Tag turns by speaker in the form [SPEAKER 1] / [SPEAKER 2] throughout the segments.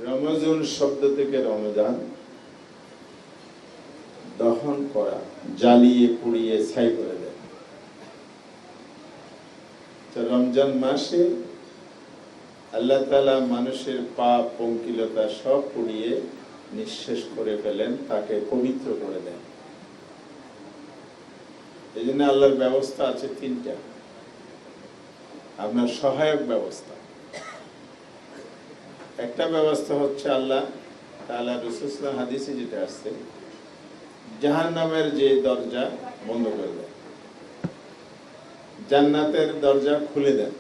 [SPEAKER 1] রমজান শব্দ থেকে রমজান, দহন করা, জ্বালিয়ে পুড়িয়ে ছাই করে দেয়। তো রমজান মাসে আল্লাহ তাআলা মানুষের পাপ পঙ্কিলতা সব পুড়িয়ে নিঃশেষ করে ফেলেন, তাকে পবিত্র করে দেন। এই জন্য আল্লাহর ব্যবস্থা আছে তিনটা। আপনার সহায়ক ব্যবস্থা, একটা ব্যবস্থা হচ্ছে আল্লাহ তাআলা রাসূল সাল্লাল্লাহু হাদিসে যেটা আসছে, জাহান্নামের যে দরজা বন্ধ করে দেন, জান্নাতের দরজা খুলে দেন,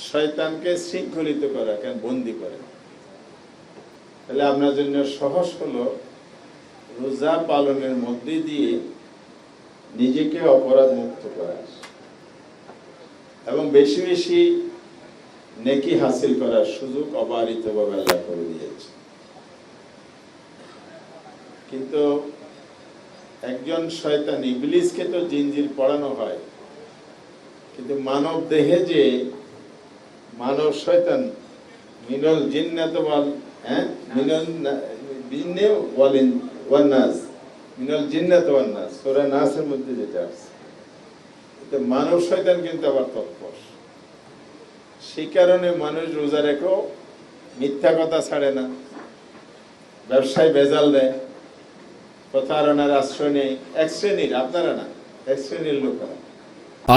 [SPEAKER 1] শয়তানকে শৃঙ্খলিত করা, কেন বন্দী করে। তাহলে আপনার জন্য সহজ হলো রোজা পালনের মধ্যে দিয়ে নিজেকে অপরাধ মুক্ত করা এবং বেশি বেশি নেকি হাসিল করার সুযোগ অবারিতভাবে আল্লাহ করে দিয়েছে। কিন্তু একজন শয়তান ইবলিসকে তো জিনজির পড়ানো হয়, কিন্তু মানব দেহে যে মানব শয়তান মিনাল জিন্নাত ওয়াল মিনাল জিন্নে ওয়ান নাস, মিনাল জিন্নাত ওয়ান নাস, সূরা নাসের মধ্যে যেটা আছে, তো মানব শয়তান কিন্তু আবার তৎপর। সেই কারণে মানুষ রোজা রেখেও মিথ্যা কথা ছাড়ে না, ব্যবসায় ভেজাল দেয়, প্রতারণার আশ্রয় নেই। এক শ্রেণীর, আপনারা না, এক শ্রেণীর লোকেরা।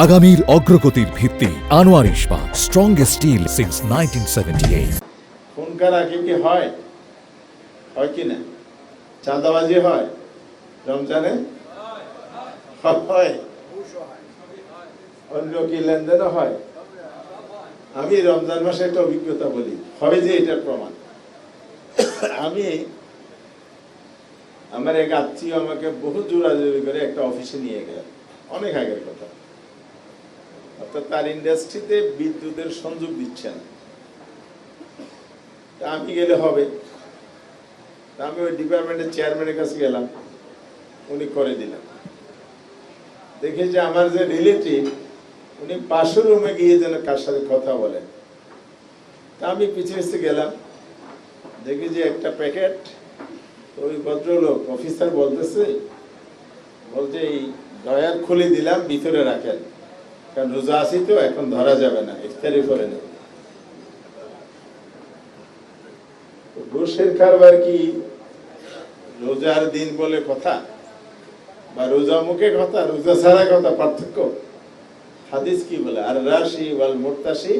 [SPEAKER 2] আগামীর অগ্রগতির ভিত্তি আনোয়ার ইস্পাত, স্ট্রংগেস্ট স্টিল সিন্স 1978।
[SPEAKER 1] খুনকার কি হয়, হয় কি না? চাঁদাবাজি হয় রমজানে, হয় অন্য কি লেনদেনও হয়। আমি রমজান মাসে একটা অভিজ্ঞতা বলি, হবে যে এটার প্রমাণ। আমি আমার এক আত্মীয় আমাকে বহু জোরাজোরি করে একটা অফিসে নিয়ে গেলেন, অনেক আগের কথা। অর্থাৎ তার ইন্ডাস্ট্রিতে বিদ্যুতের সংযোগ দিচ্ছেন, আমি গেলে হবে। আমি ওই ডিপার্টমেন্টের চেয়ারম্যানের কাছে গেলাম, উনি করে দিলেন। দেখি যে আমার যে রিলেটিভ, উনি পাশের রুমে গিয়ে যেন কার সাথে কথা বলেন। তা আমি পিছিয়ে পিছিয়ে গেলাম, দেখি যে একটা প্যাকেট, ওই ভদ্রলোক অফিসার বলছে এই ড্রয়ার খুলে দিলাম, ভিতরে রাখেন, কারণ রোজা আছি তো, এখন ধরা যাবে না, ইফতারি করে নেব। ঘুষের কারবার কি রোজার দিন বলে কথা, বা রোজা মুখে কথা, রোজা ছাড়া কথা পার্থক্য? হাদিস কি বলে? আর রাশি ওয়াল মুরতাশি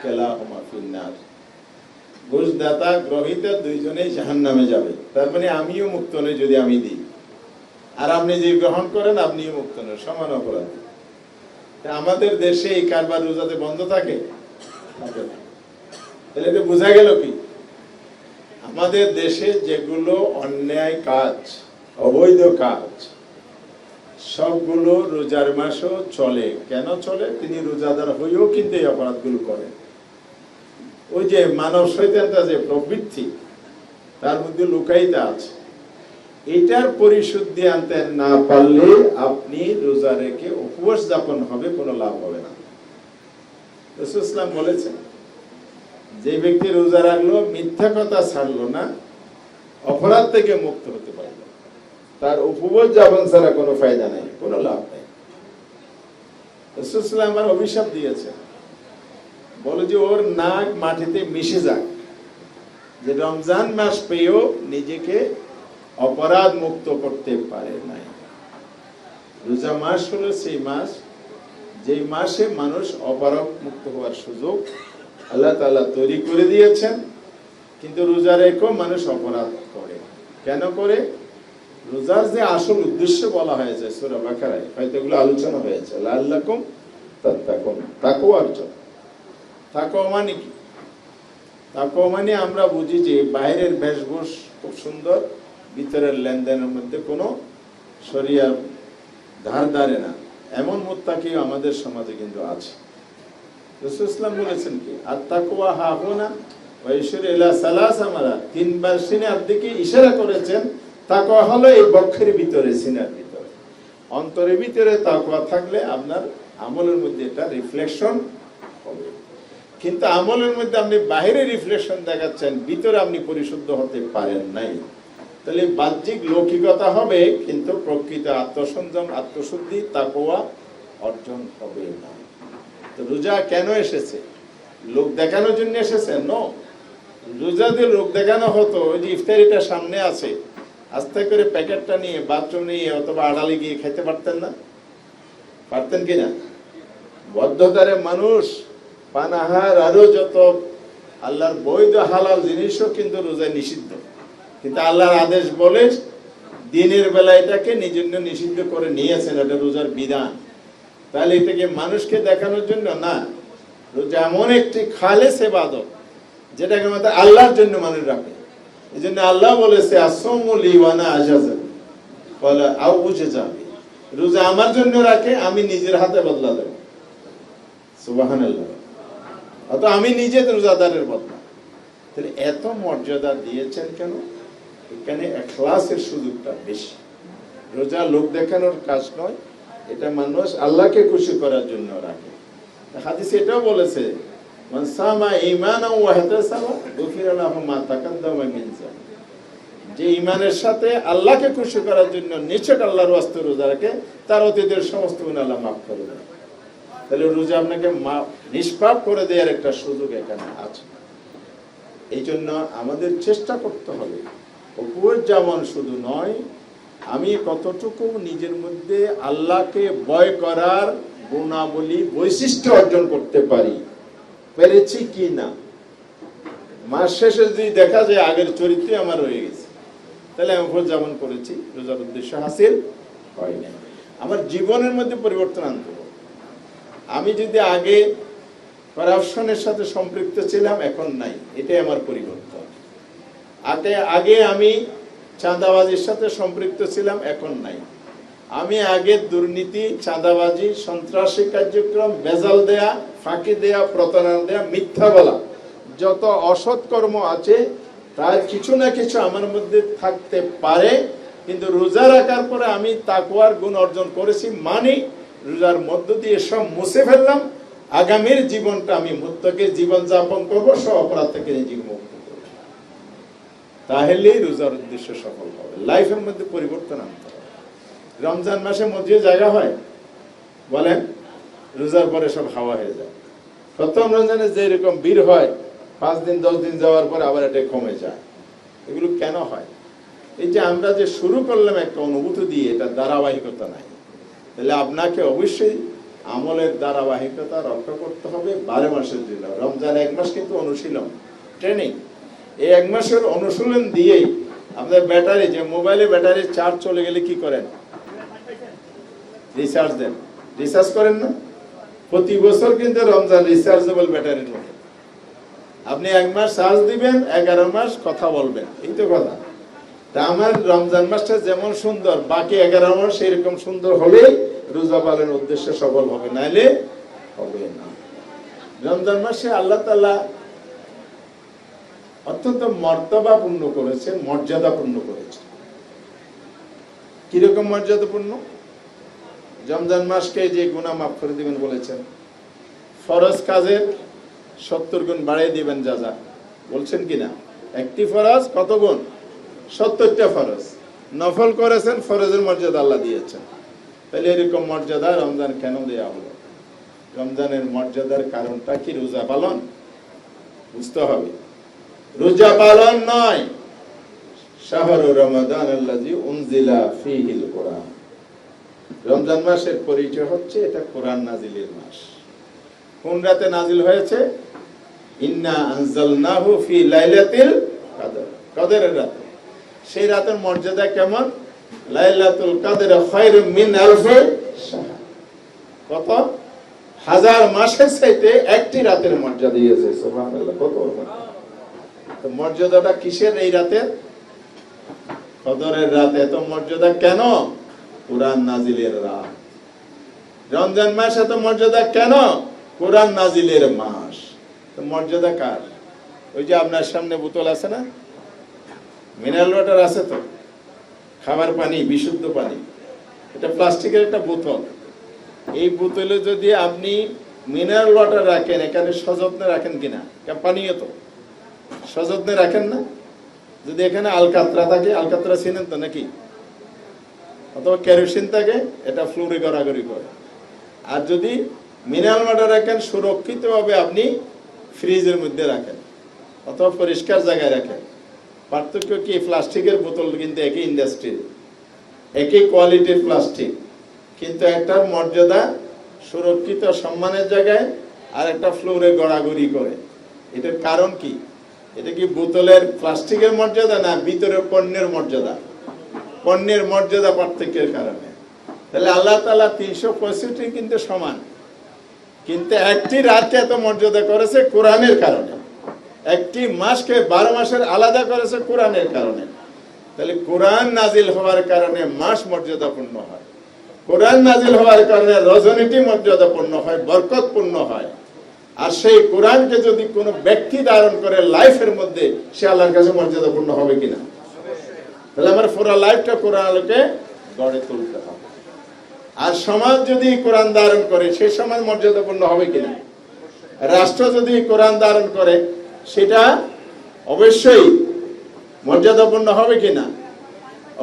[SPEAKER 1] কালাহুমা ফিন্নার। ঘুষদাতা গ্রহীতা দুইজনেই জাহান্নামে যাবে। তার মানে আমিও মুক্ত নই যদি আমি দিই, আর আপনি যে গ্রহণ করেন আপনিও মুক্ত নয়, সমান অপরাধ। আমাদের দেশে এই কারবার রোজাতে বন্ধ থাকে, তাহলে এটা বোঝা গেল কি? আমাদের দেশে যেগুলো অন্যায় কাজ, অবৈধ কাজ, সবগুলো রোজার মাসও চলে। কেন চলে? তিনি রোজাদার হয়েও কিন্তু এই অপরাধগুলো করেন। ওই যে মানব শয়তানটা যে প্রবৃত্তি তার মধ্যে লুকায়িত আছে, এটার পরিশুদ্ধি আনতে না পারলে আপনি রোজা রেখে উপবাস যাপন হবে, কোনো লাভ হবে না। রাসূল ইসলাম বলেছেন, যে ব্যক্তি রোজা রাখলো, মিথ্যা কথা ছাড়লো না, অপরাধ থেকে মুক্ত হতে পারলো, তার উপবাস যাপন ছাড়া কোনো ফায়দা নেই, কোনো লাভ নেই। রাসূল ইসলাম আমার অভিশাপ দিয়েছে, বলে যে ওর নাক মাটিতে মিশে যাক, যে রমজান মাস পেয়েও নিজেকে অপরাধ মুক্ত করতে পারে নাই। রোজা মাস হলো সেই মাস, যেই মাসে মানুষ অপরাধ মুক্ত হওয়ার সুযোগ আল্লাহ তাআলা তৈরি করে দিয়েছেন। কিন্তু রোজা রেখেও মানুষ অপরাধ করে। কেন করে? রোজার যে আসল উদ্দেশ্য বলা হয়েছে সূরা বাকারায়, হয়তো এগুলো আলোচনা হয়েছে, লাআল্লাকুম তাত্তাকুন, তাকওয়া অর্জন। তাকওয়া মানে কি? তাকওয়া মানে আমরা বুঝি যে বাইরের বেশভূষ খুব সুন্দর, ভিতরের লেনদেনের মধ্যে কোনো শরিয়ার ধার ধারে না, এমন মুত্তাকি আমাদের সমাজে কিন্তু আছে। রাসূল ইসলাম বলেছেন কি, আত-তাকওয়া হাহুনা ওয়া ইশারা ইলা সালাসা মারা, তিনবার সিনার দিকে ইশারা করেছেন। তাকওয়া হলো এই বক্ষের ভিতরে, সিনার ভিতরে, অন্তরের ভিতরে তাকওয়া থাকলে আপনার আমলের মধ্যে এটা রিফ্লেকশন হবে। কিন্তু আমলের মধ্যে আপনি বাইরে রিফ্লেকশন দেখাচ্ছেন, ভিতরে আপনি পরিশুদ্ধ হতে পারেন নাই। তাহলে বাহ্যিক লৌকিকতা হবে, কিন্তু প্রকৃত আত্মসংযম, আত্মশুদ্ধি, তাকওয়া অর্জন হবে না। তো রোজা কেন এসেছে? লোক দেখানোর জন্য এসেছে? নো। রোজা দিয়ে লোক দেখানো হতো, ওই যে ইফতারিটা সামনে আছে, আস্তে করে প্যাকেটটা নিয়ে বাথরুম নিয়ে অথবা আড়ালে গিয়ে খাইতে পারতেন না? পারতেন কিনা? বদ্ধতারে মানুষ পানাহার আরো যত আল্লাহর বৈধ হালাল জিনিসও কিন্তু রোজায় নিষিদ্ধ, কিন্তু আল্লাহর আদেশ বলে দিনের বেলা এটাকে নিজের জন্য নিষিদ্ধ করে নিয়েছেন, এটা রোজার বিধান। তাহলে এটাকে মানুষকে দেখানোর জন্য না, রোজা এমন একটি খালেস ইবাদত যেটাকে মধ্যে আল্লাহর জন্য মানুষ রাখে। এই জন্য আল্লাহ বলেছে আসসামু লি ওয়া আনা আজাযু বলে আও বুঝে যাবে, রোজা আমার জন্য রাখে, আমি নিজের হাতে বদলা দেব। সুবহানাল্লাহ। অত আমি নিজে রোজাদারের বদলা। তাহলে এত মর্যাদা দিয়েছেন কেন? এখানে ইখলাসের সুযোগটা বেশি। রোজা লোক দেখানোর কাজ নয়, এটা মানুষ আল্লাহকে খুশি করার জন্য রাখে। হাদিসে এটাও বলেছে মান সামা ঈমানান ওয়া ইহতিসাবা গুফিরা লাহু মা তাকাদ্দামা মিন যামবি, যে ঈমানের সাথে আল্লাহকে খুশি করার জন্য নিছক আল্লাহর ওয়াস্তে রোজা রাখে, তার অতীতের সমস্ত গুনাহ আল্লাহ মাফ করে দেন। তাহলে রোজা আপনাকে নিষ্পাপ করে দেওয়ার একটা সুযোগ এখানে আছে। এই জন্য আমাদের চেষ্টা করতে হবে, অপুর যেমন শুধু নয়, আমি কতটুকু নিজের মধ্যে আল্লাহকে ভয় করার গুণাবলী, বৈশিষ্ট্য অর্জন করতে পেরেছি কি না। মাস শেষে যদি দেখা যায় আগের চরিত্রে আমার রয়ে গেছে, তাহলে আমি উপর যেমন করেছি রোজার উদ্দেশ্য হাসিল হয় না। আমার জীবনের মধ্যে পরিবর্তন আনতে হবে। আমি যদি আগে করাপশনের সাথে সম্পৃক্ত ছিলাম, এখন নাই, এটাই আমার পরিবর্তন। আগে আমি চাঁদাবাজির সাথে সম্পৃক্ত ছিলাম, এখন নাই। আমি আগে দুর্নীতি, চাঁদাবাজি, সন্ত্রাসী কার্যক্রম, ভেজাল দেয়া, ফাঁকি দেয়া, প্রতারণা দেয়া, মিথ্যা বলা, যত অসৎ কর্ম আছে তার কিছু না কিছু আমার মধ্যে থাকতে পারে, কিন্তু রোজা রাখার পরে আমি তাকওয়ার গুণ অর্জন করেছি, মানে রোজার মধ্য দিয়ে সব মুছে ফেললাম। আগামীর জীবনটা আমি মুত্তাকির জীবন যাপন করবো, সব অপরাধ থেকে নিজেকে মুক্ত করবো। তাহলেই রোজার উদ্দেশ্য সফল হবে। লাইফের মধ্যে পরিবর্তন আনতে হবে। রমজান মাসে মসজিদে জায়গা হয় বলেন, রোজার পরে সব হাওয়া হয়ে যায়। প্রথম রমজানে যে এরকম ভিড় হয়, 5 দিন 10 দিন যাওয়ার পরে আবার এটা কমে যায়। এগুলো কেন হয়? এই যে আমরা যে শুরু করলাম একটা অনুভূতি দিয়ে, এটা ধারাবাহিকতা নাই। তাহলে আপনাকে অবশ্যই আমলের ধারাবাহিকতা রক্ষা করতে হবে 12 মাসের জন্য। রমজান 1 মাস কিন্তু অনুশীলন, ট্রেনিং। এই 1 মাসের অনুশীলন দিয়েই আমাদের ব্যাটারি, যে মোবাইলে ব্যাটারি চার্জ চলে গেলে কি করেন? রিচার্জ দেন। রিচার্জ করেন না? প্রতি বছর কিন্তু রমজান রিচার্জেবল ব্যাটারির মতো। আপনি 1 মাস চার্জ দিবেন, 11 মাস কথা বলবেন, এই তো কথা। তা আমার রমজান মাসটা যেমন সুন্দর, বাকি 11 মাস এরকম সুন্দর হলেই রোজা পালনের উদ্দেশ্য সফল হবে, নাইলে হবে না। রমজান মাসে আল্লাহ তাআলা অত্যন্ত মর্যাদাপূর্ণ করেছেন, মর্যাদাপূর্ণ করেছেন। কিরকম মর্যাদাপূর্ণ? রমজান মাসকে যে গুনাহ মাফ করে দিবেন বলেছেন, ফরজ কাজের 70 গুণ বাড়িয়ে দিবেন যা যা বলছেন কিনা। একটি ফরজ কত গুণ? 70টা ফরজ। নফল করেছেন, ফরজের মর্যাদা আল্লাহ দিয়েছেন। তাহলে এরকম মর্যাদা রমজান কেন দেয়া হলো? রমজানের মর্যাদার কারণটা কি রোজা পালন? বুঝতে হবে। রোজা পালন নয়, শাহরু রমাদান আল্লাযী উনজিলা ফীহিল কুরআন। রমজান মাসের পরিচয় হচ্ছে এটা কোরআন নাজিলের মাস। কোন রাতে নাজিল হয়েছে? ইন্না আনজালনাহু ফি লাইলাতিল কদর, কদরের রাতে। সেই রাতের মর্যাদা কেমন? লাইলাতুল কদর খায়রুম মিন আলফি শাহর। কত? 1000 মাসের চাইতে একটি রাতের মর্যাদা দিয়েছে। সুবহানাল্লাহ, কত তো মর্যাদাটা কিসের? এই রাতে, কদরের রাতে। এত মর্যাদা কেন? কোরআন নাজিলের রাত। রমজান মাস এত মর্যাদা কেন? কোরআন নাজিলের মাস। তো মর্যাদা কার? ওই যে আপনার সামনে বোতল আছে না, মিনারেল ওয়াটার আছে তো, খাবার পানি, বিশুদ্ধ পানি, এটা প্লাস্টিকের একটা বোতল। এই বোতলে যদি আপনি মিনারেল ওয়াটার রাখেন, এখানে সযত্নে রাখেন কিনা? পানীয় তো সযত্নে রাখেন না। যদি এখানে আলকাতরা থাকে, আলকাতরা চিনেন তো নাকি, অথবা কেরোসিন থাকে, এটা ফ্লোরে গড়াগড়ি করে। আর যদি মিনারেল ওয়াটার রাখেন, সুরক্ষিতভাবে আপনি ফ্রিজের মধ্যে রাখেন অথবা পরিষ্কার জায়গায় রাখেন। পার্থক্য কি? প্লাস্টিকের বোতল কিন্তু একই ইন্ডাস্ট্রির, একই কোয়ালিটির প্লাস্টিক, কিন্তু একটার মর্যাদা সুরক্ষিত সম্মানের জায়গায়, আর একটা ফ্লোরে গড়াগড়ি করে। এটার কারণ কি? এটা কি বোতলের প্লাস্টিকের মর্যাদা, না ভিতরের পণ্যের মর্যাদা? পণ্যের মর্যাদা পার্থক্যের কারণে। তাহলে আল্লাহ তাআলা 365 কিন্তু সমান, কিন্তু একটি রাতকে এত মর্যাদা করেছে কোরআনের কারণে, একটি মাসকে 12 মাসের আলাদা করেছে কোরআনের কারণে। তাহলে কোরআন নাজিল হওয়ার কারণে মাস মর্যাদাপূর্ণ হয়, কোরআন নাজিল হওয়ার কারণে রজনীটি মর্যাদাপূর্ণ হয়, বরকতপূর্ণ হয়। আর সেই কোরআনকে যদি কোনো ব্যক্তি ধারণ করে লাইফের মধ্যে, সে আল্লাহর কাছে মর্যাদাপূর্ণ হবে কিনা? তাহলে আমার পুরো লাইফটা কোরআন আলোকে গড়ে তুলতে হবে। আর সমাজ যদি কোরআন ধারণ করে, সেই সমাজ মর্যাদাপূর্ণ হবে কিনা? রাষ্ট্র যদি কোরআন ধারণ করে, সেটা অবশ্যই মর্যাদাপূর্ণ হবে কিনা?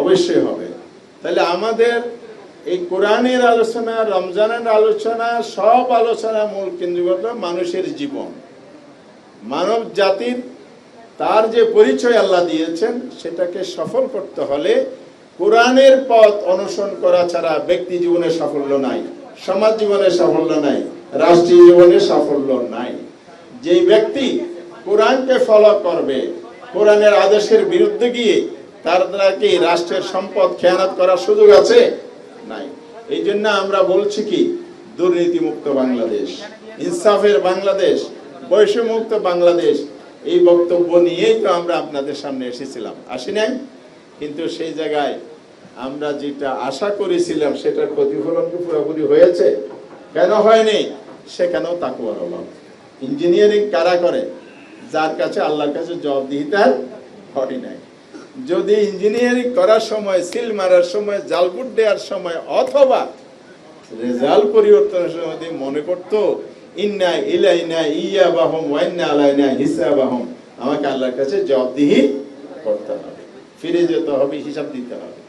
[SPEAKER 1] অবশ্যই হবে। তাহলে আমাদের এই কোরআনের আলোচনা, রমজানের আলোচনা, সব আলোচনা মূল কেন্দ্র হলো মানুষের জীবন, মানব জাতির তার যে পরিচয় আল্লাহ দিয়েছেন, সেটাকে সফল করতে হলে কোরআনের পথ অনুসরণ করা ছাড়া ব্যক্তি জীবনে সাফল্য নাই, সমাজ জীবনে সাফল্য নাই, রাষ্ট্রীয় জীবনে সাফল্য নাই। যেই ব্যক্তি কোরআনকে ফলো করবে, কোরআনের আদেশের বিরুদ্ধে গিয়ে তার দ্বারা কি রাষ্ট্রের সম্পদ খেয়ানত করার সুযোগ আছে? নাই। এই জন্য আমরা বলছি কি, দুর্নীতিমুক্ত বাংলাদেশ, ইনসাফের বাংলাদেশ, বৈষম্যমুক্ত বাংলাদেশ। এই বক্তব্য নিয়েই তো আমরা আপনাদের সামনে এসেছিলাম, আসি নাই? কিন্তু সেই জায়গায় আমরা যেটা আশা করেছিলাম, সেটার প্রতিফলন কি পুরোপুরি হয়েছে? কেন হয়নি? সেখানেও তাকওয়ার অভাব। ইঞ্জিনিয়ারিং কারা করে? যার কাছে আল্লাহর কাছে জবাবদিহিতার হয় নাই। যদি ইঞ্জিনিয়ারিং করার সময়, সিল মারার সময়, জালবুট দেওয়ার সময়, অথবা রেজাল্ট পরিবর্তনের সময় মনে করতো ইন্না ইলাইনা ইয়াবাহুম ওয়া ইন্না আলাইনা হিসাবাহুম, আমাকে আল্লাহর কাছে জবাবদিহি করতে হবে, ফিরে যেতে হবে, হিসাব দিতে হবে।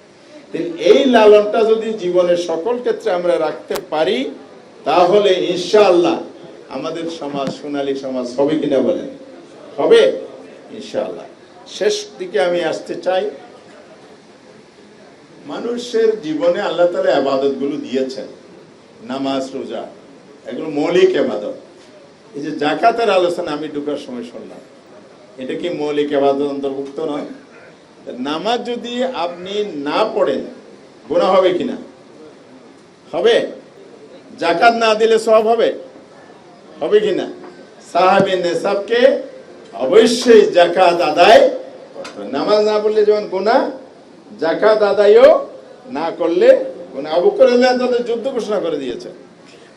[SPEAKER 1] এই লালনটা যদি জীবনের সকল ক্ষেত্রে আমরা রাখতে পারি, তাহলে ইনশাআল্লাহ আমাদের সমাজ সোনালী সমাজ হবে কিনা বলেন? হবে ইনশাআল্লাহ। শেষ দিকে আমি আসতে চাই, মানুষের জীবনে আল্লাহ তাআলা ইবাদত গুলো দিয়েছেন, নামাজ, রোজা, এগুলো মৌলিক ইবাদত। এই যে যাকাতের আলোচনা আমি ঢোকার সময় শুনলাম, এটা কি মৌলিক ইবাদত অন্তর্ভুক্ত নয়? নামাজ যদি আপনি না পড়েন, গুনাহ হবে কিনা? হবে। যাকাত না দিলে সওয়াব হবে? হবে কিনা? সাহাবে নেসাবকে অবশ্যই যাকাত আদায় করতে হবে। নামাজ না পড়লে যেমন গুনাহ, যাকাত আদায়ও না করলে গুনাহ। আবু বকর রাদিয়াল্লাহু আনহু যুদ্ধ ঘোষণা করে দিয়েছে।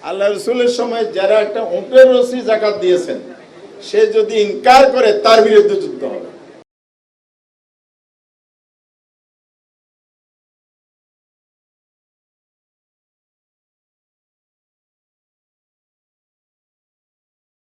[SPEAKER 1] আল্লাহ রাসূলের সময় যারা একটা উটের রশি যাকাত দিয়েছেন, সে যদি ইনকার করে, তার বিরুদ্ধে যুদ্ধ হবে।